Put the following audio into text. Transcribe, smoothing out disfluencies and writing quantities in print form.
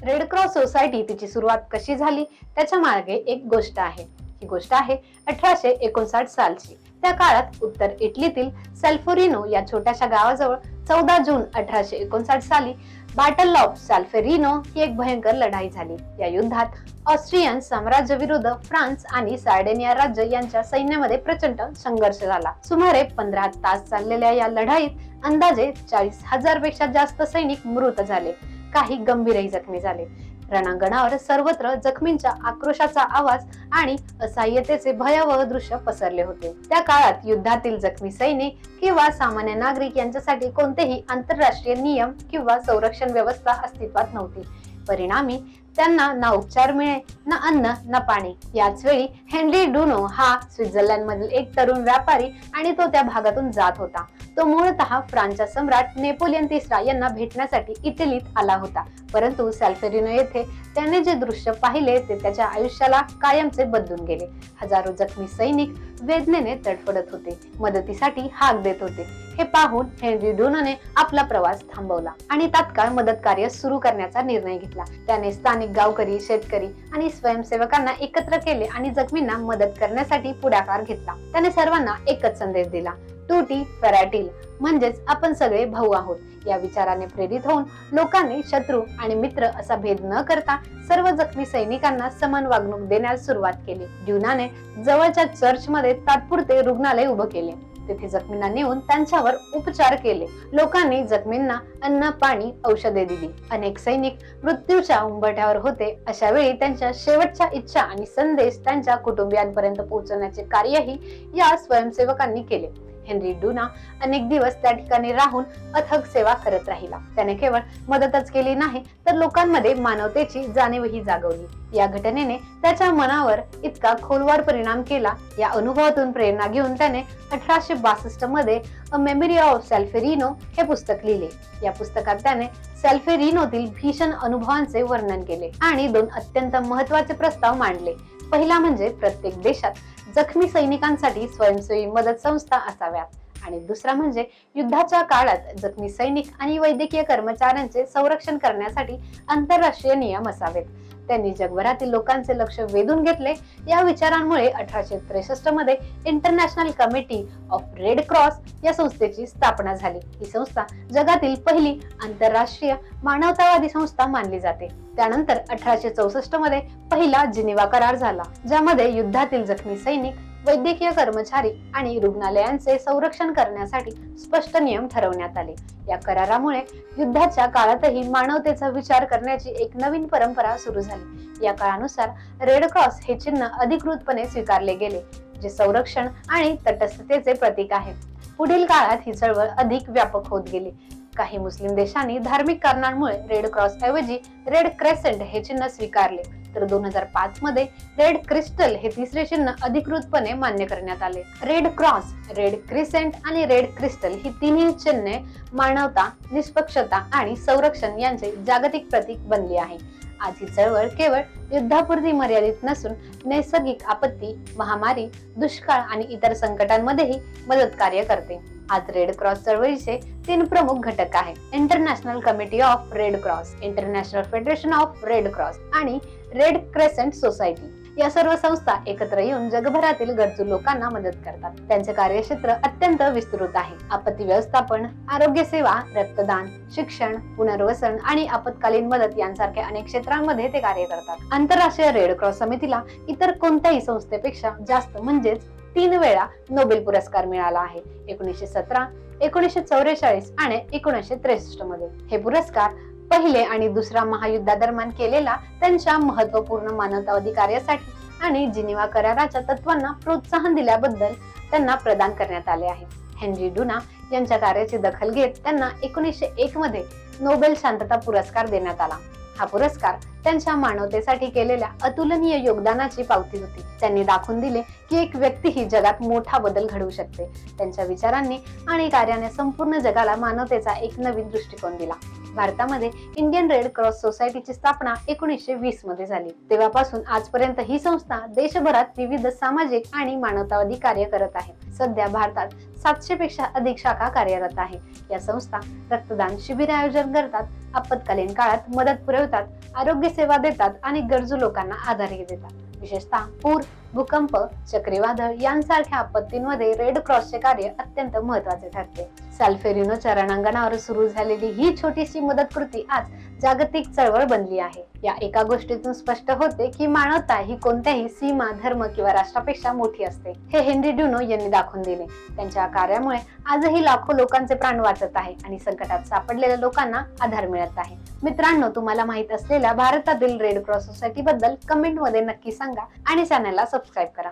Red cross society तिची सुरुवात कशी झाली त्याच्या मागे एक गोष्ट आहे. ही गोष्ट आहे 1859 सालची. त्या काळात उत्तर इटलीतील सॅल्फोरिनो या छोट्याशा गावाजवळ 14 जून 1859 साली बॅटल ऑफ सॅल्फेरिनो ही एक भयंकर लढाई झाली. या युद्धात ऑस्ट्रियन साम्राज्य विरुद्ध फ्रान्स आणि सार्डेनिया राज्य यांच्या सैन्यामध्ये प्रचंड संघर्ष झाला. सुमारे 15 तास चाललेल्या या लढाईत अंदाजे 40,000 पेक्षा जास्त सैनिक मृत झाले. काही गंभीरही जखमी झाले. रणांगणावर सर्वत्र जखमींच्या आक्रोशाचा आवाज आणि असहाय्यतेचे भयावह दृश्य पसरले होते. त्या काळात युद्धातील जखमी सैनिक किंवा सामान्य नागरिक यांच्यासाठी कोणतेही आंतरराष्ट्रीय नियम किंवा संरक्षण व्यवस्था अस्तित्वात नव्हती. परिणामी त्यांना ना उपचार मिळे, ना अन्न, ना पाणी. याच वेळी हेनरी डुनो हा स्वित्झर्लंड मधील एक तरुण व्यापारी आणि तो त्या भागातून जात होता. तो मूळतः फ्रान्सचा सम्राट नेपोलियन तिसरा यांना भेटण्यासाठी इटलीत आला होता. परंतु सॅल्फेरिनो येथे त्याने जे दृश्य पाहिले ते त्याच्या आयुष्याला कायमचे बदलून गेले. हजारो जखमी सैनिक वेदनेने तडफडत होते, मदतीसाठी हाक देत होते. हे पाहून हेनरी डुनोने आपला प्रवास थांबवला आणि तात्काळ मदत कार्य सुरू करण्याचा निर्णय घेतला. त्याने स्थानिक गावकरी, शेतकरी आणि स्वयंसेवकांना एकत्र केले आणि जखमींना मदत करण्यासाठी पुढाकार घेतला. त्याने सर्वांना एकच संदेश दिला, टूटी फेराटील, म्हणजेच आपण सगळे भाऊ आहोत. या विचाराने प्रेरित होऊन लोकांनी शत्रू आणि मित्र असा भेद न करता सर्व जखमी सैनिकांना समान वागणूक देण्यास सुरुवात केली. ड्युनाने जवळच्या चर्चमध्ये तात्पुरते रुग्णालय उभे केले. तेथे जखमींना नेऊन त्यांच्यावर उपचार केले. लोकांनी जखमींना अन्न, पाणी, औषधे दिली. अनेक सैनिक मृत्यूच्या उंबरठ्यावर होते. अशा वेळी त्यांच्या शेवटच्या इच्छा आणि संदेश त्यांच्या कुटुंबियांपर्यंत पोहोचवण्याचे कार्यही या स्वयंसेवकांनी केले. हेनरी डुना अनेक दिवस त्या ठिकाणी राहून अथक सेवा करत राहिला. त्याने केवळ मदतच केली नाही तर लोकांमध्ये मानवतेची जाणीवही जागवली. या घटनेने त्याच्या मनावर इतका खोलवर परिणाम केला. या अनुभवातून प्रेरणा घेऊन त्याने 1862 मध्ये अ मेमरी ऑफ सॅल्फेरिनो हे पुस्तक लिहिले. या पुस्तकात त्याने सॅल्फेरिनोतील भीषण अनुभवांचे वर्णन केले आणि 2 अत्यंत महत्त्वाचे प्रस्ताव मांडले. पहिला म्हणजे प्रत्येक देशात जखमी सैनिकांसाठी स्वयंसेवी मदत संस्था असाव्यात आणि दुसरा म्हणजे युद्धाच्या काळात जखमी सैनिक आणि वैद्यकीय कर्मचाऱ्यांचे संरक्षण करण्यासाठी आंतरराष्ट्रीय नियम असावेत. त्यांनी जगभरातील लोकांचे लक्ष वेधून घेतले. या विचारांमुळे 1863 मध्ये international committee of red cross या संस्थेची स्थापना झाली. ही संस्था जगातील पहिली आंतरराष्ट्रीय मानवतावादी संस्था मानली जाते. त्यानंतर 1864 मध्ये पहिला जिनिव्हा करार झाला, ज्यामध्ये युद्धातील जखमी सैनिक, वैद्यकीय कर्मचारी आणि रुग्णालयांचे संरक्षण करण्यासाठी स्पष्ट नियम ठरवण्यात आले. या करारामुळे युद्धाच्या काळातही मानवतेचा विचार करण्याची एक नवीन परंपरा सुरू झाली. या काळानुसार रेड क्रॉस हे चिन्ह अधिकृतपणे स्वीकारले गेले, जे संरक्षण आणि तटस्थतेचे प्रतीक आहे. पुढील काळात ही चळवळ अधिक व्यापक होत गेली. काही मुस्लिम देशांनी धार्मिक कारणांमुळे रेड क्रॉस ऐवजी रेड क्रेसेंट हे चिन्ह स्वीकारले, तर 2005 मध्ये रेड क्रिस्टल हे तिसरे चिन्ह अधिकृतपणे मान्य करण्यात आले. रेड क्रॉस, रेड क्रिसेंट आणि रेड क्रिस्टल ही तिन्ही चिन्हे मानवता, निष्पक्षता आणि संरक्षण यांचे जागतिक प्रतीक बनली आहे. आज ही चळवळ केवळ युद्धापुरती मर्यादित नसून नैसर्गिक आपत्ती, महामारी, दुष्काळ आणि इतर संकटांमध्येही मदत कार्य करते. आज रेड क्रॉस चळवळीचे 3 प्रमुख घटक आहेत: international committee of red cross, international federation of red cross आणि रेड क्रेसेंट सोसायटी. या सर्व संस्था एकत्र येऊन जगभरातील गरजू लोकांना मदत करतात. त्यांचे कार्यक्षेत्र अत्यंत विस्तृत आहे. आपत्ती व्यवस्थापन, आरोग्य सेवा, रक्तदान, शिक्षण, पुनर्वसन आणि आपत्कालीन मदत यांसारख्या अनेक क्षेत्रांमध्ये ते कार्य करतात. आंतरराष्ट्रीय रेड क्रॉस समितीला इतर कोणत्याही संस्थेपेक्षा जास्त म्हणजेच 3 वेळा नोबेल पुरस्कार मिळाला आहे. 1917, 1944 आणि 1963 मध्ये. हे पुरस्कार पहिले आणि दुसऱ्या महायुद्धादरम्यान केलेल्या त्यांच्या महत्त्वपूर्ण मानवतावादी कार्यासाठी आणि जिनिव्हा कराराच्या तत्वांना प्रोत्साहन दिल्याबद्दल त्यांना प्रदान करण्यात आले आहे. हेनरी डुना यांच्या कार्याची दखल घेत त्यांना 1901 मध्ये नोबेल शांतता पुरस्कार देण्यात आला. हा पुरस्कार त्यांच्या मानवतेसाठी केलेल्या अतुलनीय योगदानाची पावती होती. त्यांनी दाखवून दिले की एक व्यक्ती ही जगात मोठा बदल घडवू शकते. त्यांच्या विचारांनी आणि कार्याने संपूर्ण जगाला मानवतेचा एक नवीन दृष्टिकोन दिला. भारतामध्ये इंडियन रेड क्रॉस सोसायटीची स्थापना 1920 मध्ये झाली. तेव्हापासून आजपर्यंत ही संस्था देशभरात विविध सामाजिक आणि मानवतावादी कार्य करत आहे. सध्या भारतात 700 पेक्षा अधिक शाखा कार्यरत आहे. या संस्था रक्तदान शिबिर आयोजन करतात, आपत्कालीन काळात मदत पुरवतात, आरोग्य सेवा देतात आणि गरजू लोकांना आधारही देतात. विशेषतः पूर, भूकंप, चक्रीवादळ यांसारख्या आपत्तींमध्ये रेड क्रॉसचे कार्य अत्यंत महत्त्वाचे ठरते. सॅल्फेरिनोच्या रणांगणावर सुरू झालेली ही छोटीशी मदत कृती आज जागतिक चळवळ बनली आहे. या एका गोष्टीतून स्पष्ट होते की मानवता ही कोणत्याही सीमा, धर्म किंवा राष्ट्रापेक्षा मोठी असते. हे हेनरी ड्युनो यांनी दाखवून दिले. त्यांच्या कार्यामुळे आजही लाखो लोकांचे प्राण वाचत आहे आणि संकटात सापडलेल्या लोकांना आधार मिळत आहे. मित्रांनो, तुम्हाला माहित असलेल्या भारतातील रेड क्रॉस सोसायटी बद्दल कमेंट मध्ये नक्की सांगा आणि चॅनलला सबस्क्राईब करा.